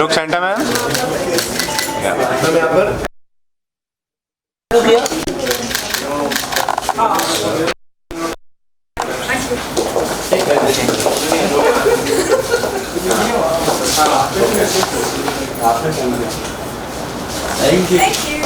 Look, Santa man. Yeah. Thank you.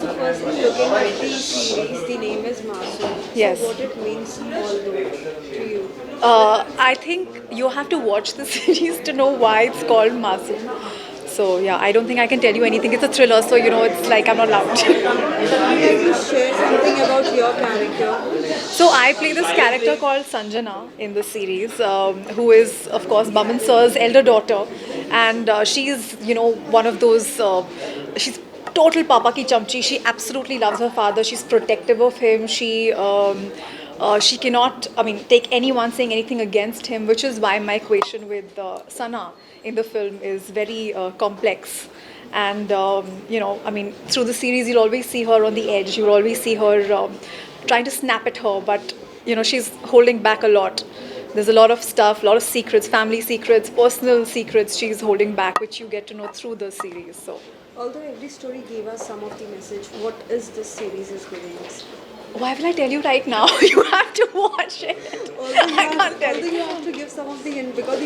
Firstly, looking at the series, the name is Masoom. Yes. So what it means, although to you? I think you have to watch the series to know why it's called Masoom. So yeah, I don't think I can tell you anything. It's a thriller, so it's like I'm not allowed. Would you like to share something about your character? So I play this character called Sanjana in the series, who is of course Boman sir's elder daughter, and she's one of those. She's total papa ki chamchi. She absolutely loves her father. She's protective of him. She cannot, take anyone saying anything against him, which is why my equation with Sana in the film is very complex. And through the series, you'll always see her on the edge. You'll always see her trying to snap at her, but she's holding back a lot. There's a lot of stuff, a lot of secrets, family secrets, personal secrets she's holding back, which you get to know through the series. So. Although every story gave us some of the message, what is this series is giving us? Why will I tell you right now? You have to watch it. I can't tell Although you. you have to give some of the hint because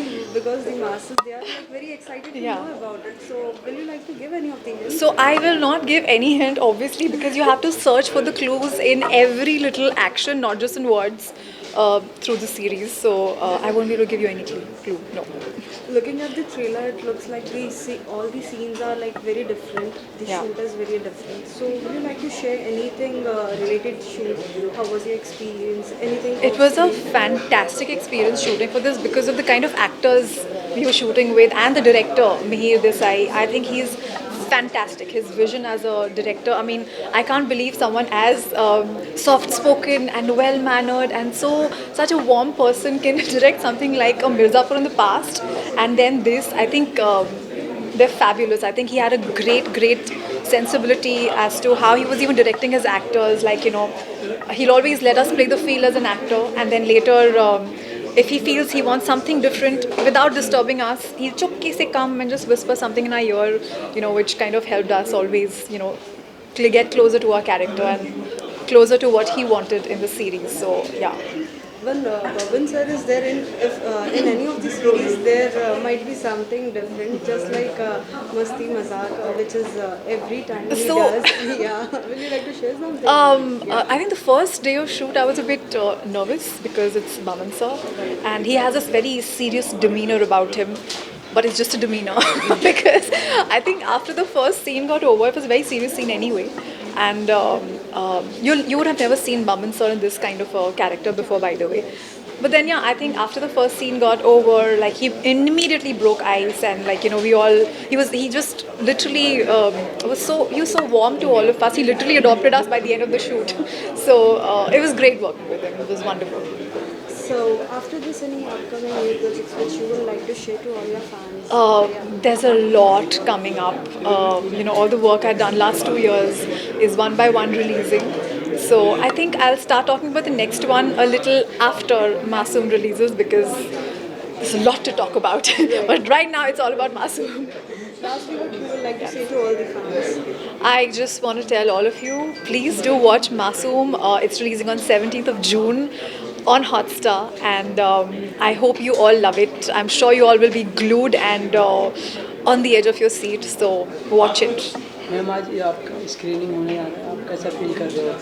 the masses they are like very excited to Yeah. know about it. So will you like to give any of the hints? So I will not give any hint, obviously, because you have to search for the clues in every little action, not just in words, through the series. So I won't be able to give you any clue. No. Looking at the trailer, it looks like all the scenes are like very different. The Yeah. shoot is very different. So would you like to share anything related to shoot? How was your experience? Anything? It was a off-screen? fantastic experience shooting for this because of the kind of actors we were shooting with and the director, Mihir Desai. I think he's fantastic. His vision as a director, I can't believe someone as soft-spoken and well-mannered and such a warm person can direct something like a Mirzapur in the past. And then this, I think they're fabulous. I think he had a great sensibility as to how he was even directing his actors. Like, he'll always let us play the field as an actor, and then later, if he feels he wants something different without disturbing us, he'll chupke se come and just whisper something in our ear, which kind of helped us always, to get closer to our character and closer to what he wanted in the series. So, yeah. When Boban sir is there in any of the series, there might be something different, just like Masti Mazak, which is every time he So- does. Yeah, will you like to share something? I think the first day of shoot, I was a bit nervous because it's Baman sir, and he has this very serious demeanor about him. But it's just a demeanor because I think after the first scene got over, it was a very serious scene anyway, and you would have never seen Baman sir in this kind of a character before, by the way. But then yeah, I think after the first scene got over, like he immediately broke ice, and like he just literally he was so warm to all of us. He literally adopted us by the end of the shoot. So it was great working with him. It was wonderful. So after this, any upcoming new projects which you would like to share to all your fans? There's a lot coming up. All the work I've done last 2 years is one by one releasing. So I think I'll start talking about the next one a little after Masoom releases because there's a lot to talk about. But right now it's all about Masoom. Lastly, what you would like to say to all the fans? I just want to tell all of you, please do watch Masoom. It's releasing on 17th of June on Hotstar, and I hope you all love it. I'm sure you all will be glued and on the edge of your seat, so watch it. Ma'am आज ये आपका screening होने आ रहा है, आप कैसा feel कर रहे हो?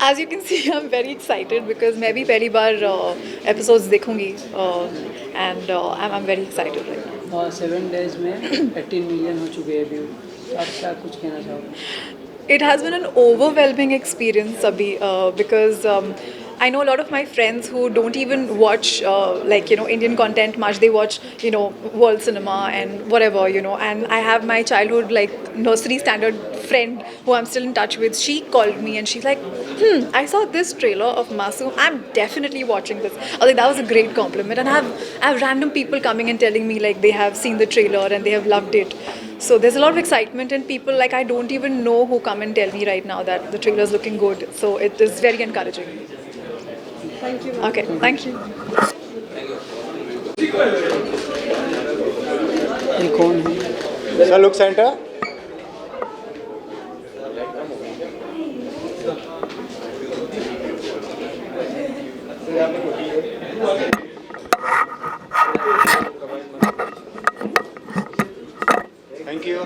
As you can see, I'm very excited because मैं भी पहली बार episodes देखूंगी and I'm very excited right now. 7 days में 18 मिलियन हो चुके हैं व्यू, आप क्या कुछ कहना चाहोगे? It has been an overwhelming experience, Abhi, because I know a lot of my friends who don't even watch Indian content much. They watch world cinema and whatever, and I have my childhood like nursery standard friend who I'm still in touch with, she called me and she's like, I saw this trailer of Masoom. I'm definitely watching this. I was like, that was a great compliment. And I have random people coming and telling me like they have seen the trailer and they have loved it. So there's a lot of excitement and people like I don't even know who come and tell me right now that the trailer is looking good. So it is very encouraging. Thank you. Okay, thank you. ये कौन है? Sir, look center. Thank you.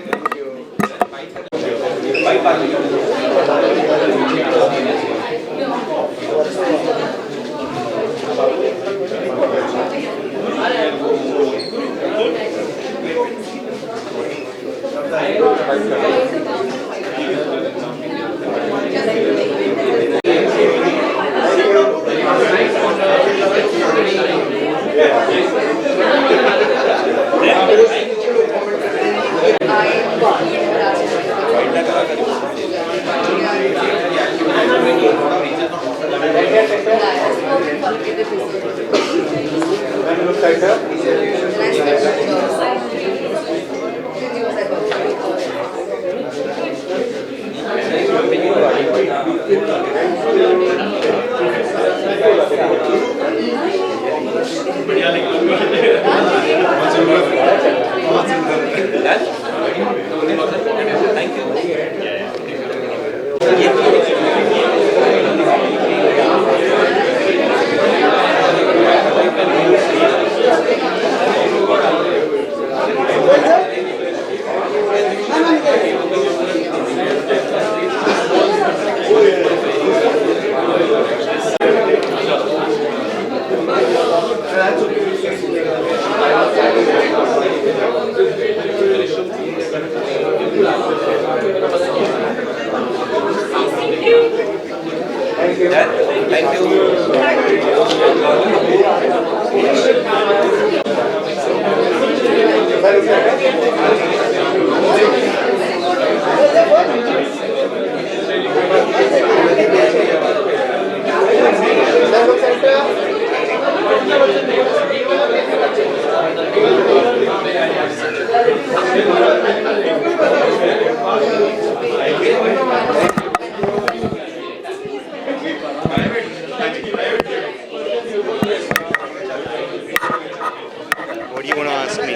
What do you want to ask me?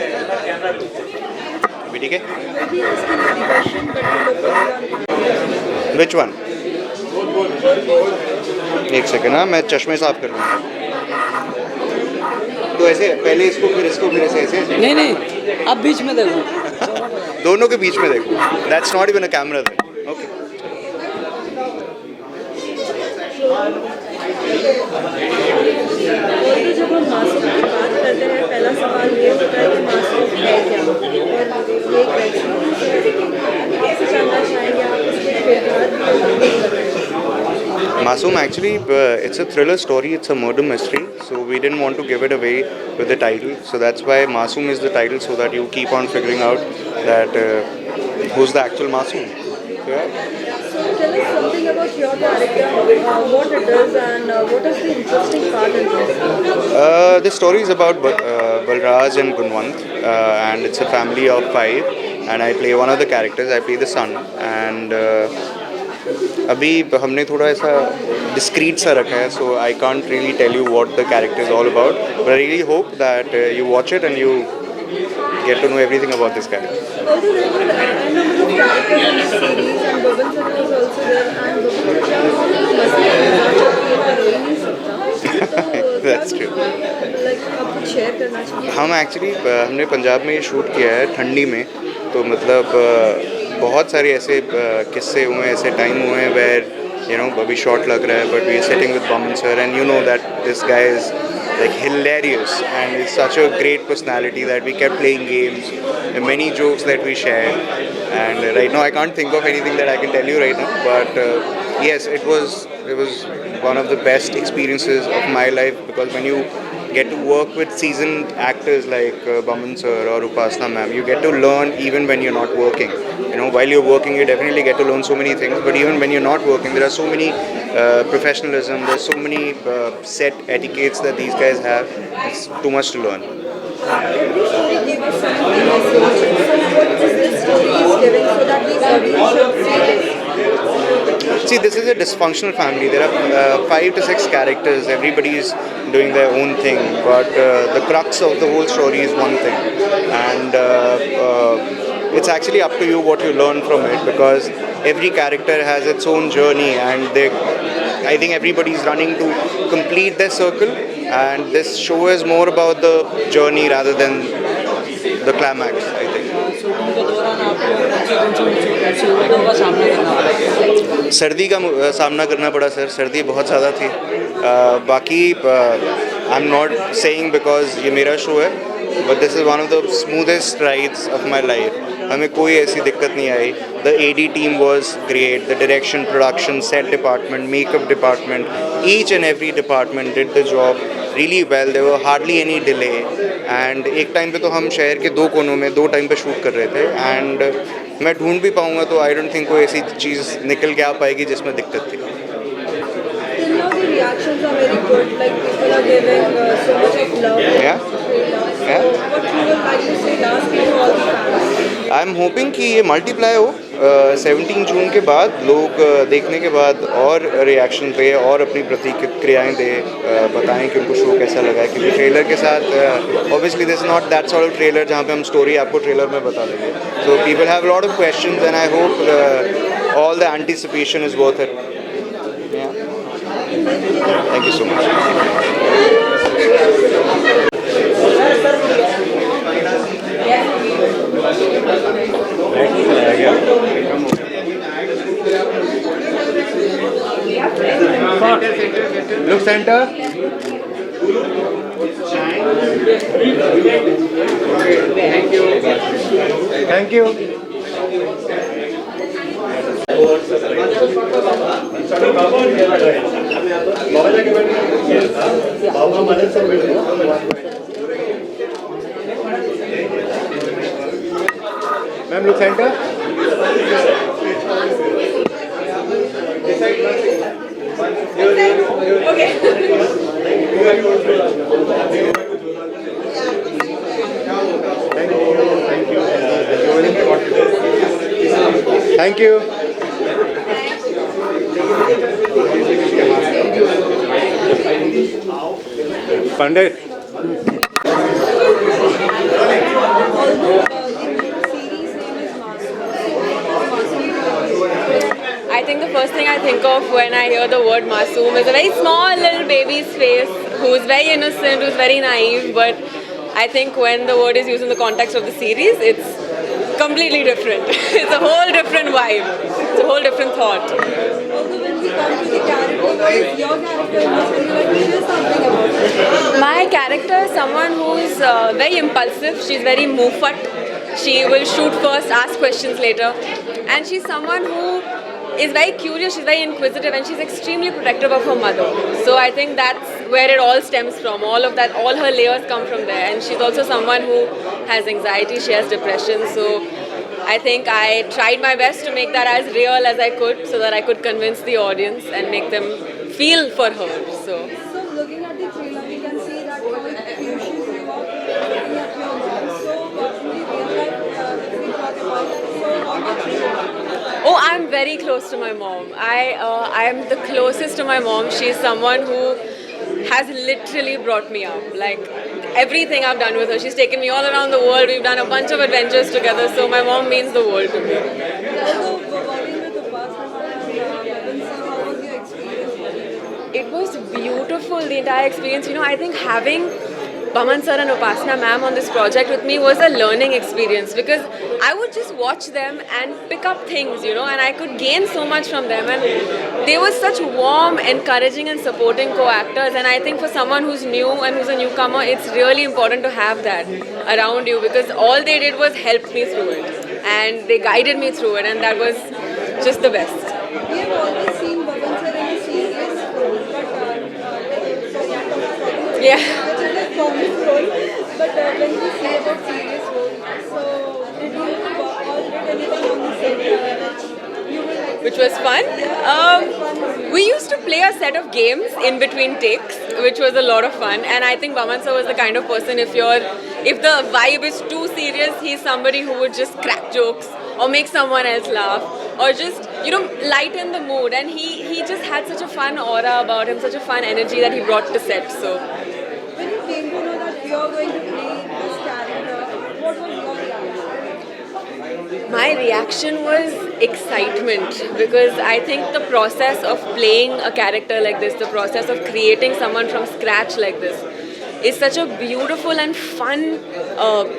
अभी ठीक है? Which one? एक second ना, मैं चश्मे साफ कर लूँगा. तो ऐसे पहले इसको फिर ऐसे ऐसे. नहीं नहीं, अब बीच में देखो. दोनों के बीच में देखो. That's not even a camera then. Okay. और जब हम मासूम की बात करते हैं, पहला सवाल ये होता है कि मासूम है क्या, और ये कैसे जानना चाहेंगे आप इसके किरदार. Masoom, actually, it's a thriller story, it's a murder mystery, so we didn't want to give it away with the title, so that's why Masoom is the title, so that you keep on figuring out that who's the actual Masoom. Yeah. So tell us something about your character, what it is and what is the interesting part in this? The story is about Balraj and Gunwant, and it's a family of 5, and I play one of the characters, I play the son, and अभी हमने थोड़ा ऐसा discreet सा रखा है, so I can't really tell you what the character is all about, but I really hope that you watch it and you get to know everything about this character. Also, there were a number of characters in this series, and Boman sir was also there, and That's true. Like, आप कुछ share करना चाहिए? हम actually हमने पंजाब में ये shoot किया है ठंडी में, तो मतलब बहुत सारे ऐसे किस्से हुए हैं, ऐसे टाइम हुए हैं where अभी शॉट लग रहा है, but we are sitting with Boman sir and you know that this guy is like hilarious and is such a great personality that we kept playing games and many jokes that we shared, and right now I can't think of anything that I can tell you right now, but yes, it was one of the best experiences of my life, because when you get to work with seasoned actors like Boman sir or Upasna ma'am. You get to learn even when you're not working. While you're working, you definitely get to learn so many things. But even when you're not working, there are so many professionalism. There's so many set etiquettes that these guys have. It's too much to learn. Every story gave us something message. So what is this story is giving so that the audience should see this? See, this is a dysfunctional family. There are 5 to 6 characters. Everybody is doing their own thing, but the crux of the whole story is one thing, and it's actually up to you what you learn from it, because every character has its own journey, and I think everybody is running to complete their circle, and this show is more about the journey rather than the climax, I think. Shooting के दौरान आपको मुसीबतों का सामना करना पड़ा? सर्दी का सामना करना पड़ा सर. सर्दी बहुत ज़्यादा थी. बाकी I am not saying because ये मेरा शो है, but this is one of the smoothest rides of my life. हमें कोई ऐसी दिक्कत नहीं आई. The AD team was great. The direction, production, set department, makeup department, each and every department did the job really well. There were hardly any delay, and एक time पे तो हम शहर के 2 कोनों में 2 टाइम पे शूट कर रहे थे, एंड मैं ढूंढ भी पाऊँगा तो आई डोंट थिंक कोई ऐसी चीज़ निकल के आ पाएगी जिसमें दिक्कत थी. Till now the reactions are very good. Like people are giving so much of love. Yeah? So what you would like to say lastly to all the fans? I am hoping कि ये multiply हो. 17 जून के बाद लोग देखने के बाद और रिएक्शन पे और अपनी प्रतिक्रियाएं दे, बताएं कि उनको शो कैसा लगा है, क्योंकि ट्रेलर के साथ obviously this not that sort of trailer जहाँ पे हम स्टोरी आपको ट्रेलर में बता देंगे. So people have lot of questions, and I hope all the anticipation is worth it. Thank you so much. Look center. Thank you. Ma'am, look center. Thank you. Pandit. I think the first thing I think of when I hear the word Masoom is a very small little baby's face who's very innocent, who's very naive, but I think when the word is used in the context of the series, it's completely different. It's a whole different vibe. It's a whole different thought. Although when we come to the character, what is your character in this? Would you like to share something about it? My character is someone who's very impulsive. She's very mufat. She will shoot first, ask questions later. And she's someone who is very curious, she's very inquisitive, and she's extremely protective of her mother. So I think that's where it all stems from. All of that, all her layers come from there. And she's also someone who has anxiety, she has depression. So I think I tried my best to make that as real as I could, so that I could convince the audience and make them feel for her. So Looking at the trailer, we can see that how cute she grew up looking at your mom. So in the real life, if we talk about that, so how much you oh, I'm very close to my mom. I am the closest to my mom. She's someone who has literally brought me up. Like everything I've done with her, she's taken me all around the world. We've done a bunch of adventures together. So my mom means the world to me. Although working with Upasna and how was your experience working with her? It was beautiful, the entire experience. I think having Boman sir and Upasna ma'am on this project with me was a learning experience, because I would just watch them and pick up things, and I could gain so much from them. And they were such warm, encouraging and supporting co-actors. And I think for someone who's new and who's a newcomer, it's really important to have that around you, because all they did was help me through it. And they guided me through it, and that was just the best. We have always seen Boman sir in a serious role, but Yeah. when we say about serious roles, so did you all did anything on the set which you will like? Which was fun. We used to play a set of games in between takes, which was a lot of fun. And I think Boman sir was the kind of person, if the vibe is too serious, he's somebody who would just crack jokes or make someone else laugh or just lighten the mood. And he just had such a fun aura about him, such a fun energy that he brought to set. So When you came to know that you are going to play this character, what was your reaction? my reaction was excitement, because I think the process of playing a character like this, the process of creating someone from scratch like this, is such a beautiful and fun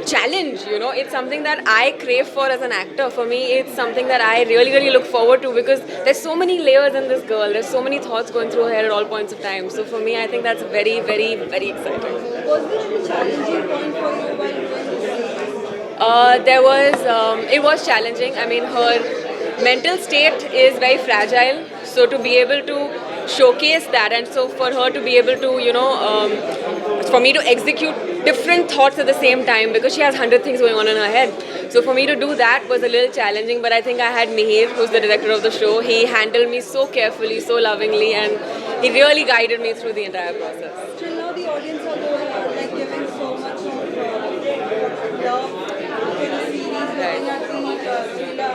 challenge. It's something that I crave for as an actor. For me, it's something that I really, really look forward to, because there's so many layers in this girl. There's so many thoughts going through her head at all points of time. So for me, I think that's very, very, very exciting. Was there any challenging point for you while doing this? It was challenging. I mean, her mental state is very fragile. So to be able to showcase that, and so for her to be able to, for me to execute different thoughts at the same time, because she has 100 things going on in her head. So for me to do that was a little challenging, but I think I had Mihir, who's the director of the show. He handled me so carefully, so lovingly, and he really guided me through the entire process. Till now, the audience are like giving so much of love to the series, looking at the trailer.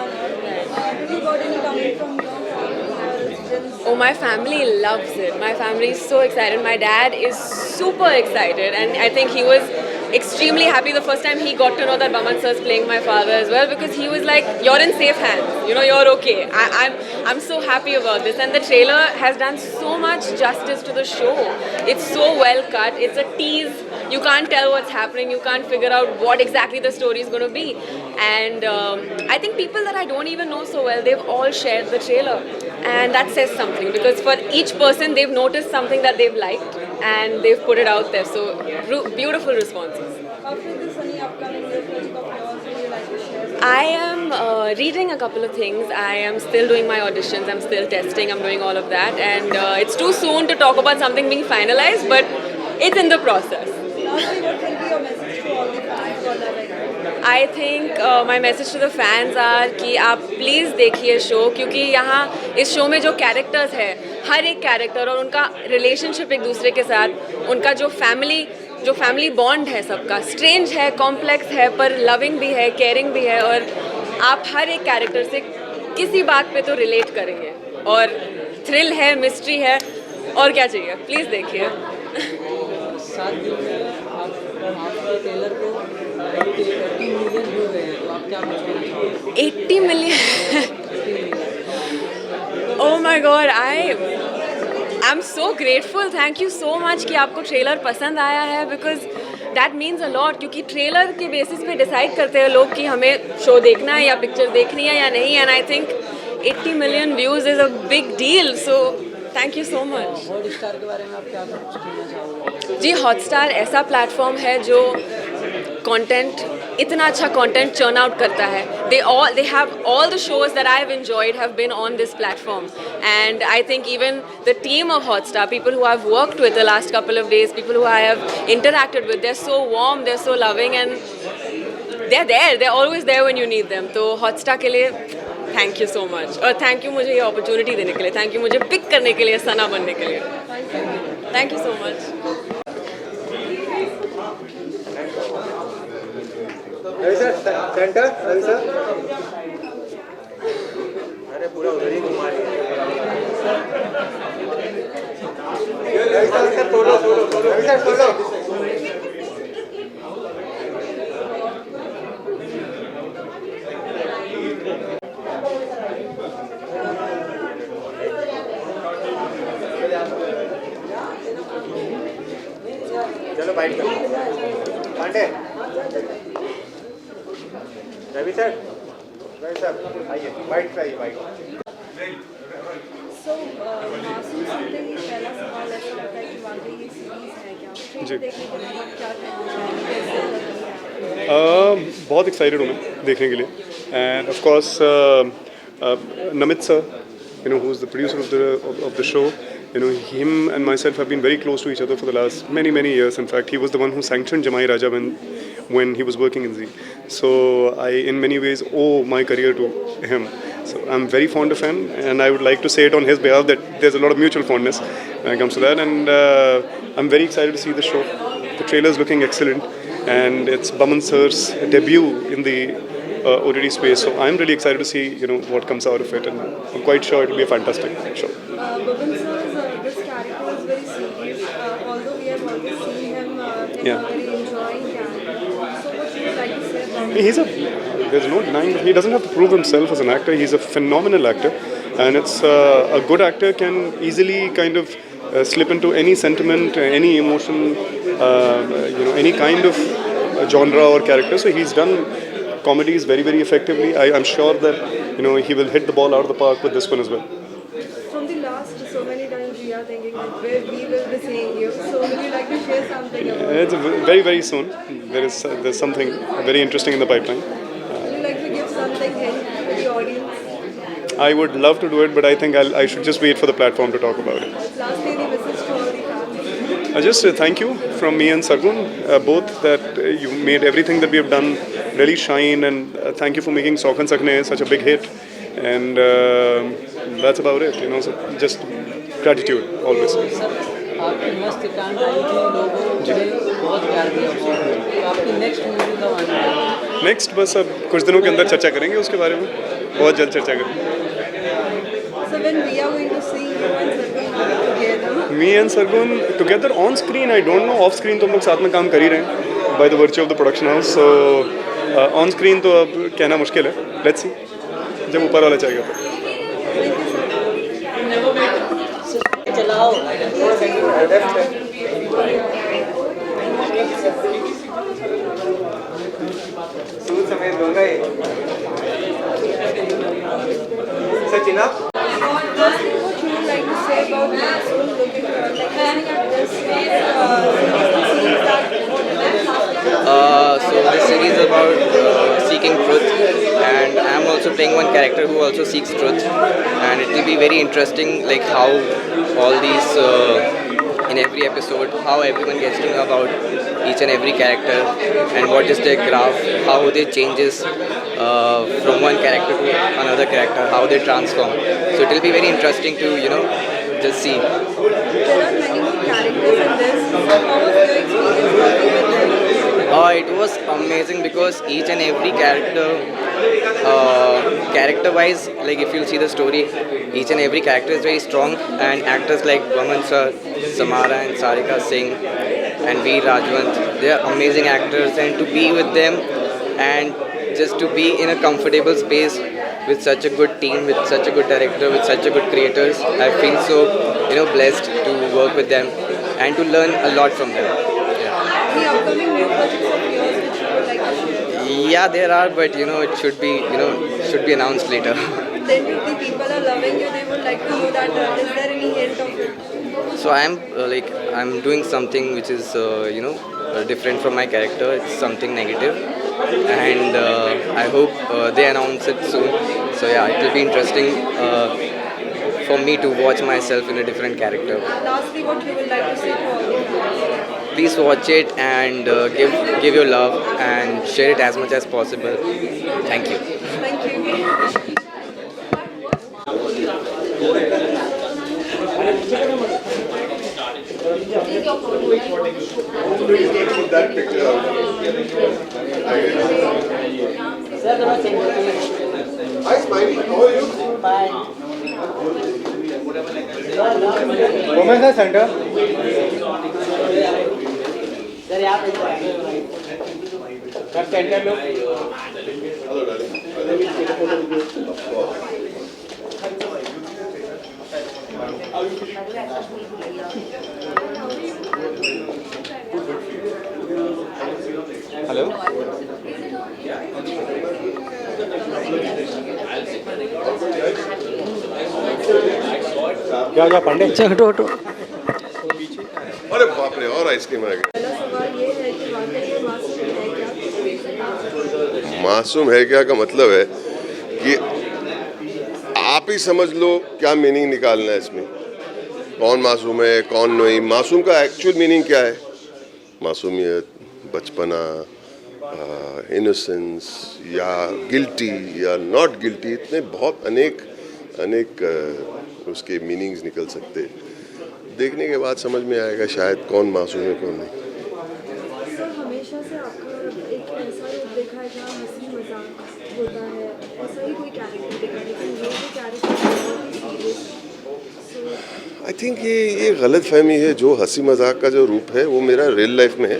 Did you got any comment from your family or friends? Oh, my family loves it. My family is so excited. My dad is super excited, and I think he was extremely happy the first time he got to know that Boman sir is playing my father as well, because he was like, "You're in safe hands. You're okay." I'm so happy about this, and the trailer has done so much justice to the show. It's so well cut. It's a tease. You can't tell what's happening. You can't figure out what exactly the story is going to be. And I think people that I don't even know so well, they've all shared the trailer, and that says something, because for each person they've noticed something that they've liked and they've put it out there. So beautiful responses. After this, any upcoming project of yours would you like to share? I am reading a couple of things. I am still doing my auditions. I'm still testing. I'm doing all of that, and it's too soon to talk about something being finalized, but it's in the process. Lastly, what will be your message to all the fans for the I think my message to the fans are कि आप please देखिए show, क्योंकि यहाँ इस show में जो characters है, हर एक कैरेक्टर और उनका रिलेशनशिप एक दूसरे के साथ, उनका जो फैमिली बॉन्ड है सबका, स्ट्रेंज है, कॉम्प्लेक्स है, पर लविंग भी है, केयरिंग भी है, और आप हर एक कैरेक्टर से किसी बात पे तो रिलेट करेंगे, और थ्रिल है, मिस्ट्री है, और क्या चाहिए, प्लीज़ देखिए. 7 दिन में आपके ट्रेलर को 80 मिलियन व्यू गए हैं, तो आप क्या कुछ कहना चाहोगे? 80 million. Oh my God, I'm so grateful. Thank you so much कि आपको ट्रेलर पसंद आया है, because that means a lot. क्योंकि ट्रेलर के बेसिस पे डिसाइड करते हैं लोग कि हमें शो देखना है या पिक्चर देखनी है या नहीं, and I think 80 million views is a big deal. So thank you so much. Hotstar के बारे में आप क्या कुछ कहना चाहोगे? जी, हॉटस्टार ऐसा प्लेटफॉर्म है जो कंटेंट, इतना अच्छा कंटेंट चर्न आउट करता है. They have all the shows that I've enjoyed have been on this platform, and I think even the team of Hotstar, people who I've worked with the last couple of days, people who I have interacted with, they're so warm, they're so loving, and they're always there when you need them. तो Hotstar के लिए thank you so much, और thank you मुझे ये opportunity देने के लिए, thank you मुझे पिक करने के लिए, सना बनने के लिए. Thank you so much. Ravi sir, centre, Ravi sir. अरे पूरा उधर ही घुमा रही है. Ravi sir, solo. Ravi sir, solo. चलो बाइट करो. पांडे. रवि सर, आइए बाइट कराइए, बाइट. So, मासूम सुनते ही पहला सवाल ऐसा होता है कि वाकई ये सीरीज है क्या? ट्रेलर देखने के बाद क्या कहना चाहेंगे? कैसे लगी है? बहुत एक्साइटेड हूँ मैं देखने के लिए, end of course Namit sir, who is the producer of the show, him and myself have been very close to each other for the last many years. In fact, he was the one who sanctioned Jamai Raja when when he was working in Z. So I, in many ways, owe my career to him. So I'm very fond of him, and I would like to say it on his behalf that there's a lot of mutual fondness when it comes to that. And I'm very excited to see the show. The trailer is looking excellent, and it's Boman sir's debut in the OTT space. So I'm really excited to see what comes out of it, and I'm quite sure it will be a fantastic show. Boman sir's this character is very serious, although we have always seen him in Yeah. a very enjoying character. So what would you like to say about There's no denying he doesn't have to prove himself as an actor. He's a phenomenal actor, and it's a good actor can easily kind of slip into any sentiment, any emotion, any kind of genre or character. So he's done comedies very, very effectively. I'm sure that he will hit the ball out of the park with this one as well. From the last, so many times we are thinking that where we will be seeing you. So would you like to share something about it? It's very, very soon. There's something very interesting in the pipeline. Would you like to give something hint to the audience? I would love to do it, but I think I should just wait for the platform to talk about it. Lastly, any message to all the fans? I just thank you from me and Sargun, both that you made everything that we have done really shine, and thank you for making Saukan Sakne such a big hit. And that's about it, so just gratitude always. Sir आपकी मस्त कांड आई थी लोगों ने बहुत प्यार दिया तो आपकी नेक्स्ट मूवी कब आने वाली है? नेक्स्ट बस अब कुछ दिनों के अंदर चर्चा करेंगे उसके बारे में, बहुत जल्द चर्चा करेंगे. So when we are going to see you and Sargun together? Me and Sargun together on screen, I don't know. Off screen तो हम लोग साथ में काम कर ही रहे हैं by the virtue of the production house. So on screen तो अब कहना मुश्किल है. Let's see. जब ऊपर वाला चाहेगा तो. चलाओ सूट समेत दूंगा ये सचिन आप Firstly, what you would like to say about Masoon looking looking at this series that So this series is about seeking truth, and I'm also playing one character who also seeks truth, and it will be very interesting, like how all these in every episode, how everyone gets to know about each and every character, and what is their graph, how they changes from one character to another character, how they transform. So it will be very interesting to just see. there are many more characters in this. How was your experience working with them? It was amazing because each and every character, character-wise, like if you'll see the story, each and every character is very strong, and actors like Boman sir, Samara and Sarika Singh and V. Rajwant, they are amazing actors, and to be with them and just to be in a comfortable space with such a good team, with such a good director, with such a good creators, I feel so blessed to work with them and to learn a lot from them. Any upcoming new projects of yours which you would like to share? Yeah, there are, but it should be announced later. Then if the people are loving you, they would like to know that is there any hint of it? So I'm doing something which is different from my character. It's something negative, and I hope they announce it soon. So yeah, it will be interesting for me to watch myself in a different character. Lastly, what you would like to say to all the fans? Please watch it and give your love and share it as much as possible. Thank you. Thank you. Hi, Smiley. How are you? Women का centre sir यहाँ पे sub centre लोग hello क्या पांडे हटो हटो अरे बाप रे और आइसक्रीम आ गई पहला सवाल ये है कि वाकई ये मासूम मासूम है क्या? है क्या का मतलब है कि आप ही समझ लो क्या मीनिंग निकालना है इसमें. कौन मासूम है कौन नहीं. मासूम का एक्चुअल मीनिंग क्या है? मासूमियत, बचपना, इनोसेंस या गिल्टी या नॉट गिल्टी, इतने बहुत अनेक उसके मीनिंग्स निकल सकते। देखने के बाद समझ में आएगा शायद कौन मासूम है कौन नहीं। सर हमेशा से आपका एक ऐसा रूप देखा है जहाँ हंसी मजाक होता है, ऐसा ही कोई कैरेक्टर देखा है, लेकिन ये जो कैरेक्टर बहुत ही सीरियस। आई थिंक ये गलत फहमी है। जो हंसी मजाक का जो रूप है वो मेरा रियल लाइफ में है,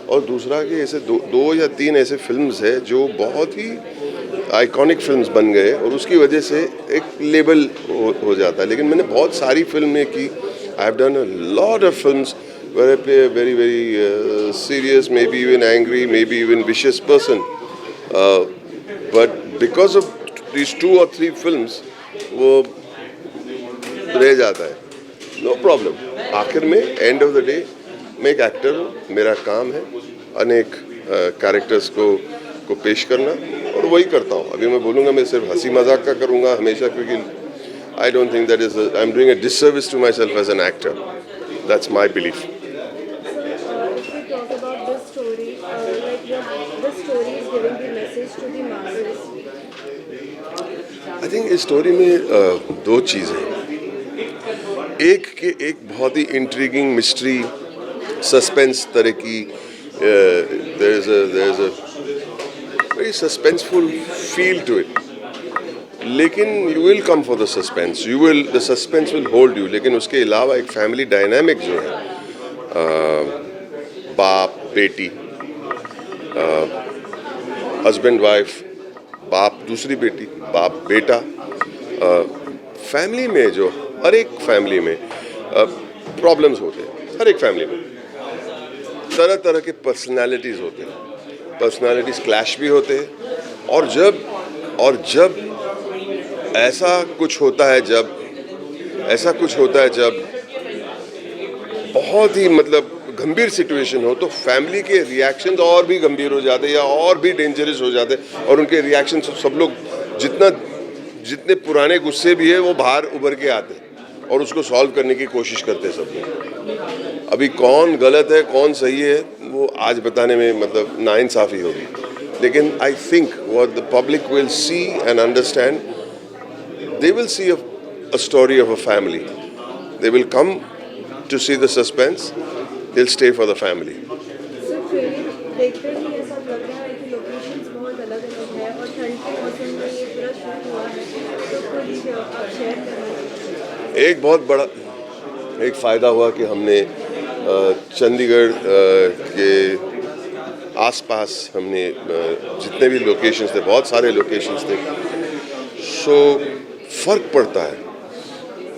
और दूसरा कि ऐसे दो या तीन ऐसे फिल्म्स है जो बहुत ही आइकॉनिक फिल्म्स बन गए और उसकी वजह से एक लेबल हो जाता है। लेकिन मैंने बहुत सारी फिल्में की। I have done a lot of films where I play a very serious, maybe even angry, maybe even vicious person. But because of these 2 or 3 films, वो रह जाता है। No problem. आखिर में एंड ऑफ द डे मैं एक actor हूँ, मेरा काम है अनेक कैरेक्टर्स को पेश करना, और वही करता हूँ। अभी मैं बोलूँगा मैं सिर्फ हंसी मजाक का करूँगा हमेशा, क्योंकि I don't think that is I'm doing a disservice to myself as an actor. That's my belief. If we talk about this story, this story is giving the message to the masses. I think इस story में 2 चीज़ें हैं। एक बहुत ही intriguing mystery suspense तरह की, there is a very suspenseful feel to it. लेकिन you will come for the suspense, the suspense will hold you. लेकिन उसके अलावा एक फैमिली डायनामिक जो है, बाप बेटी, हस्बैंड वाइफ, बाप दूसरी बेटी, बाप बेटा, फैमिली में जो हर एक फैमिली में प्रॉब्लम्स होते हैं। हर एक फैमिली में तरह तरह के पर्सनालिटीज़ होते हैं, पर्सनालिटीज़ क्लैश भी होते हैं। और जब ऐसा कुछ होता है जब बहुत ही मतलब गंभीर सिचुएशन हो, तो फैमिली के रिएक्शंस और भी गंभीर हो जाते हैं या और भी डेंजरस हो जाते हैं, और उनके रिएक्शन सब लोग जितने पुराने गुस्से भी है वो बाहर उभर के आते हैं और उसको सॉल्व करने की कोशिश करते हैं सब लोग। अभी कौन गलत है कौन सही है वो आज बताने में मतलब नाइंसाफ़ी होगी। लेकिन I think what the public will see and understand, they will see a story of a family. They will come to see the suspense. They'll stay for the family. Sir trailer देखते ही ऐसा लग रहा है कि locations बहुत अलग-अलग है और ठंड के मौसम में ये पूरा शूट हुआ है, तो कुछ आप शेयर करें। एक बहुत बड़ा एक फ़ायदा हुआ कि हमने चंडीगढ़ के आसपास हमने जितने भी लोकेशंस थे, बहुत सारे लोकेशंस थे, सो फ़र्क पड़ता है।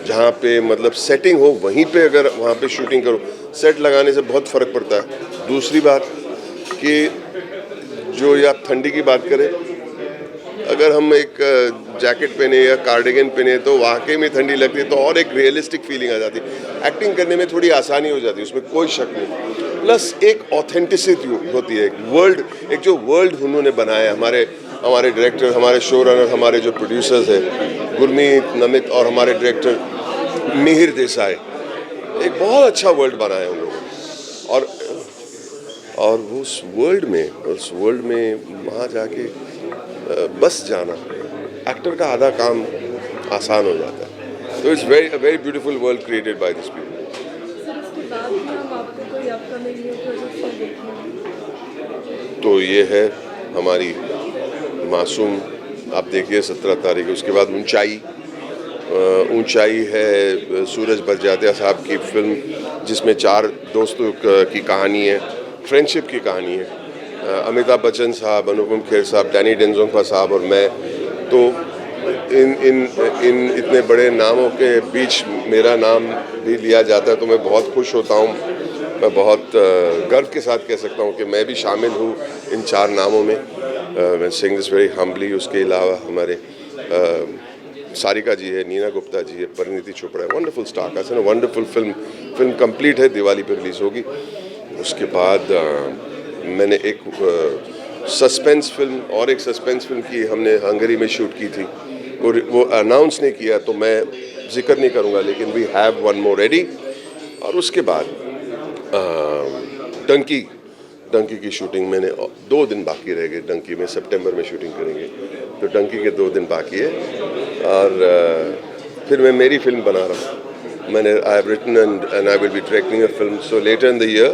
जहाँ पे मतलब सेटिंग हो वहीं पे अगर वहाँ पे शूटिंग करो, सेट लगाने से बहुत फ़र्क पड़ता है। दूसरी बात कि जो ये आप ठंडी की बात करें, अगर हम एक जैकेट पहने या कार्डिगन पहने तो वाकई में ठंडी लगती है, तो और एक रियलिस्टिक फीलिंग आ जाती है। एक्टिंग करने में थोड़ी आसानी हो जाती है, उसमें कोई शक नहीं। प्लस एक ऑथेंटिसिटी होती है, एक जो वर्ल्ड उन्होंने बनाया, हमारे डायरेक्टर, हमारे शो रनर, हमारे जो प्रोड्यूसर्स हैं गुरमीत, नमित और हमारे डायरेक्टर मिहिर देसाई, एक बहुत अच्छा वर्ल्ड बनाया उन लोगों ने। और उस वर्ल्ड में वहाँ जाके बस जाना, एक्टर का आधा काम आसान हो जाता है। तो it's very beautiful world created by this people. Sir उसके बाद भी हम आपको कोई अपकमिंग न्यू प्रोजेक्ट देखें? तो ये है हमारी मासूम, आप देखिए 17 तारीख, उसके बाद ऊंचाई है सूरज बरजातिया साहब की फिल्म, जिसमें 4 दोस्तों की कहानी है, फ्रेंडशिप की कहानी है। अमिताभ बच्चन साहब, अनुपम खेर साहब, डैनी डेंजोंगपा साहब और मैं। तो इन इतने बड़े नामों के बीच मेरा नाम भी लिया जाता है, तो मैं बहुत खुश होता हूँ। मैं बहुत गर्व के साथ कह सकता हूँ कि मैं भी शामिल हूँ इन 4 नामों में। मैं सेइंग दिस वेरी हम्बली। उसके अलावा हमारे सारिका जी है, नीना गुप्ता जी है, परिणीति चोपड़ा है, वंडरफुल स्टार कास्ट है, वंडरफुल फिल्म कंप्लीट है, दिवाली पर रिलीज़ होगी। उसके बाद मैंने एक सस्पेंस फिल्म की हमने हंगरी में शूट की थी, वो अनाउंस नहीं किया तो मैं जिक्र नहीं करूँगा, लेकिन we have one more ready. और उसके बाद डंकी की शूटिंग मैंने 2 दिन बाकी रह गए। डंकी में सितंबर में शूटिंग करेंगे, तो डंकी के 2 दिन बाकी है। और फिर मैं मेरी फिल्म बना रहा हूँ। मैंने I have written and I will be directing a film, so later in the year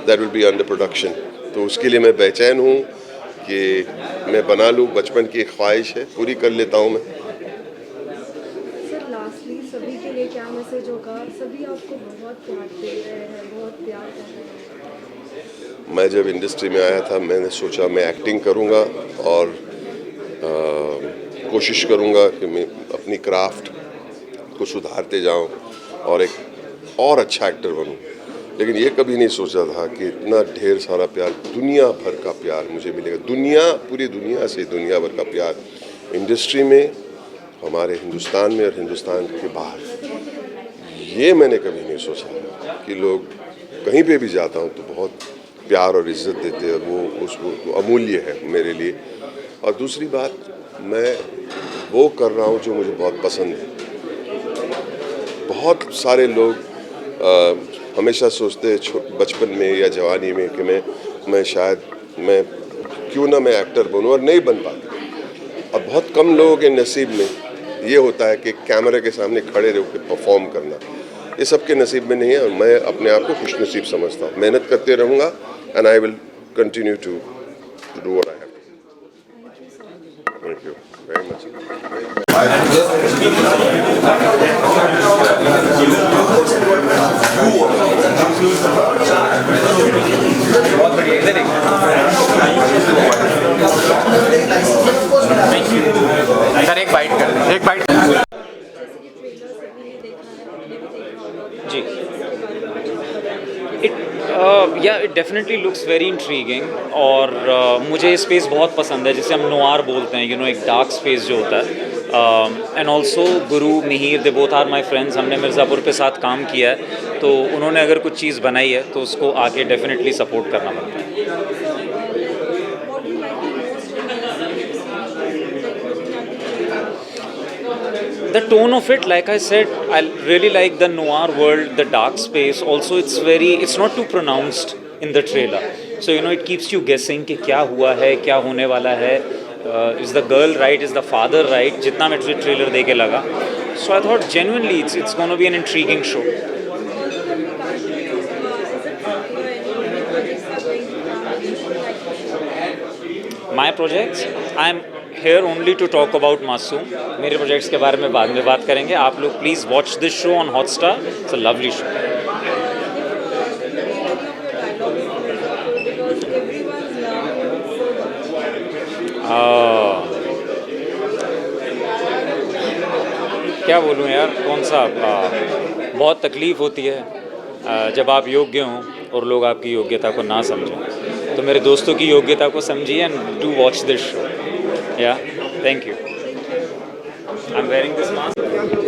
that will be under production. तो उसके लिए मैं बेचैन हूँ कि मैं बना लूँ, बचपन की एक ख्वाहिश है, पूरी कर लेता हूँ मैं। सर लास्टली सभी के लिए क्या मैसेज होगा? सभी आपको बहुत प्यार दे रहे हैं, बहुत प्यार कर रहे हैं। मैं जब इंडस्ट्री में आया था मैंने सोचा मैं एक्टिंग करूँगा और कोशिश करूँगा कि मैं अपनी क्राफ्ट को सुधारते जाऊँ और एक और अच्छा एक्टर बनूँ। लेकिन ये कभी नहीं सोचा था कि इतना ढेर सारा प्यार, दुनिया भर का प्यार मुझे मिलेगा। पूरी दुनिया से दुनिया भर का प्यार इंडस्ट्री में, हमारे हिंदुस्तान में और हिंदुस्तान के बाहर। ये मैंने कभी नहीं सोचा कि लोग कहीं पे भी जाता हूँ तो बहुत प्यार और इज्जत देते हैं, और वो उसको अमूल्य है मेरे लिए। और दूसरी बात, मैं वो कर रहा हूँ जो मुझे बहुत पसंद है। बहुत सारे लोग हमेशा सोचते हैं बचपन में या जवानी में कि मैं क्यों ना मैं एक्टर बनूं, और नहीं बन पाते। और बहुत कम लोगों के नसीब में ये होता है कि कैमरे के सामने खड़े रह के परफॉर्म करना। ये सबके नसीब में नहीं है, और मैं अपने आप को खुशनसीब समझता हूँ। मेहनत करते रहूँगा and I will continue to do what I have to do. Thank you very much. Sir एक बाइट कर दें, एक बाइट। जी, it definitely looks very intriguing, और मुझे ये स्पेस बहुत पसंद है, जिसे हम नोआर बोलते हैं, एक डार्क स्पेस जो होता है। And also Guru Mihir, they both are my friends. हमने मिर्ज़ापुर पे साथ काम किया है, तो उन्होंने अगर कुछ चीज़ बनाई है तो उसको आके डेफिनेटली सपोर्ट करना बनता है। The tone of it, like I said, I really like the noir world, the dark space. Also, it's not too pronounced in the trailer. So, it keeps you guessing कि क्या हुआ है, क्या होने वाला है. Is the girl right? Is the father right? जितना मैं trailer देख के लगा. So I thought genuinely it's going to be an intriguing show. My projects, I'm here only to talk about Masoom. मेरे प्रोजेक्ट्स के बारे में बाद में बात करेंगे। आप लोग please watch this show on Hotstar. It's a lovely show. क्या बोलूँ यार, कौन सा बहुत तकलीफ़ होती है जब आप योग्य हों और लोग आपकी योग्यता को ना समझें। तो मेरे दोस्तों की योग्यता को समझिए and do watch this show. Yeah, thank you. I'm wearing this mask.